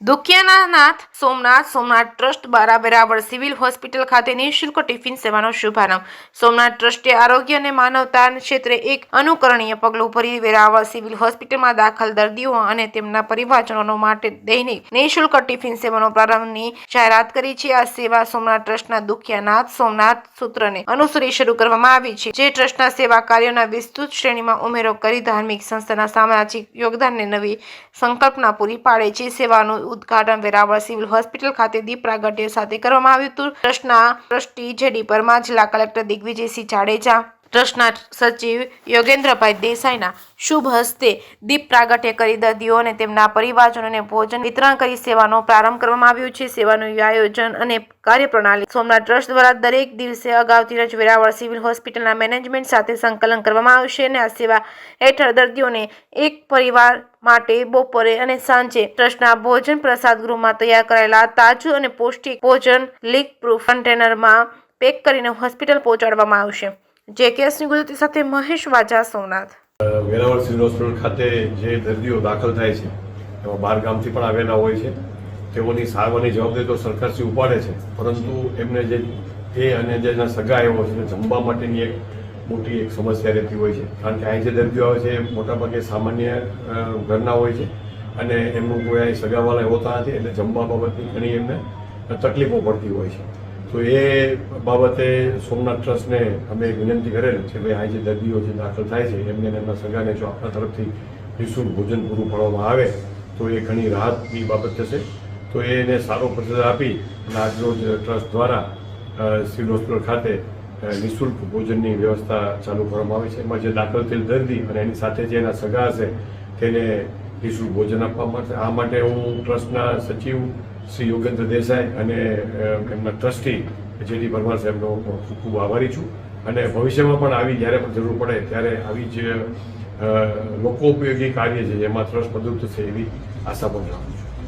દુખિયાનાથ Somnath trust દ્વારા Veraval civil hospital ખાતે નિઃશુલ્ક ટિફિન સેવાનો શુભારંભ. સોમનાથ ટ્રસ્ટે આરોગ્ય અને માનવતા ક્ષેત્રે એક અનુકરણીય પગલું ભરી વેરાવળ સિવિલ હોસ્પિટલમાં દાખલ દર્દીઓ અને તેમના પરિવારજનો માટે દૈનિક નિઃશુલ્ક ટિફિન સેવાનો પ્રારંભની જાહેરાત કરી છે. આ સેવા સોમનાથ ટ્રસ્ટના દુખિયાનાથ સોમનાથ સૂત્રને અનુસરી શરૂ કરવામાં આવી છે, જે ટ્રસ્ટના સેવા કાર્યોના વિસ્તૃત શ્રેણીમાં ઉમેરો કરી ધાર્મિક સંસ્થાના સામાજિક યોગદાનને નવી સંકલ્પના પૂરી પાડે છે. સેવાનું ઉદ્ઘાટન વેરાવળ સિવિલ હોસ્પિટલ ખાતે દીપ પ્રાગટ્ય સાથે કરવામાં આવ્યું હતું. ટ્રસ્ટના ટ્રસ્ટી જેડી પરમાર, જિલ્લા કલેક્ટર દિગ્વિજયસિંહ જાડેજા, ટ્રસ્ટના સચિવ યોગેન્દ્રભાઈ દેસાઈના શુભ હસ્તે દીપ પ્રાગટ્ય કરી દર્દીઓ અને તેમના પરિવારજનોને ભોજન વિતરણ કરી સેવાનો પ્રારંભ કરવામાં આવ્યો છે. સેવાનું આયોજન અને કાર્યપ્રણાલી સોમનાથ ટ્રસ્ટ દ્વારા દરેક દિવસે અગાઉથી જ વેરાવળ સિવિલ હોસ્પિટલના મેનેજમેન્ટ સાથે સંકલન કરવામાં આવશે અને આ સેવા હેઠળ દર્દીઓને એક પરિવાર માટે બપોરે અને સાંજે ટ્રસ્ટના ભોજન પ્રસાદ ગૃહમાં તૈયાર કરાયેલા તાજું અને પૌષ્ટિક ભોજન લીક પ્રૂફ કન્ટેનરમાં પેક કરીને હોસ્પિટલ પહોંચાડવામાં આવશે. જેકેએસની ગુજરાતી સાથે મહેશ વાજા, સોમનાથ. વેરાવળ સિવિલ હોસ્પિટલ ખાતે જે દર્દીઓ દાખલ થાય છે એમાં 12 ગામથી પણ આવેલા હોય છે. તેઓની સારવારની જવાબદારી તો સરકારશ્રી ઉપાડે છે, પરંતુ એમને જે અને જેના સગા એવો છે જમવા માટેની એક મોટી એક સમસ્યા રહેતી હોય છે. કારણ કે અહીં જે દર્દીઓ આવે છે એ મોટાભાગે સામાન્ય ઘરના હોય છે અને એમનું કોઈ અહીં સગાવાલા હોતા નથી, એટલે જમવા બાબતની ઘણી એમને તકલીફો પડતી હોય છે. તો એ બાબતે સોમનાથ ટ્રસ્ટને અમે વિનંતી કરેલ છે ભાઈ અહીં જે દર્દીઓ જે દાખલ થાય છે એમને એમના સગાને જો આપણા તરફથી નિઃશુલ્ક ભોજન પૂરું પાડવામાં આવે તો એ ઘણી રાહતની બાબત થશે. તો એને સારો પ્રતિસાદ આપી અને આજરોજ ટ્રસ્ટ દ્વારા સિવિલ હોસ્પિટલ ખાતે નિઃશુલ્ક ભોજનની વ્યવસ્થા ચાલુ કરવામાં આવી છે. એમાં જે દાખલ થયેલ દર્દી અને એની સાથે જે એના સગા હશે તેને નિઃશુલ્ક ભોજન આપવામાં આવશે. આ માટે હું ટ્રસ્ટના સચિવ શ્રી યોગેન્દ્ર દેસાઈ અને એમના ટ્રસ્ટી જેડી પરમાર સાહેબનો ખૂબ ખૂબ આભારી છું. અને ભવિષ્યમાં પણ આવી જ્યારે પણ જરૂર પડે ત્યારે આવી જ લોકો ઉપયોગી કાર્ય છે એમાં ટ્રસ્ટ મદદ થશે એવી આશા પણ રાખું છું.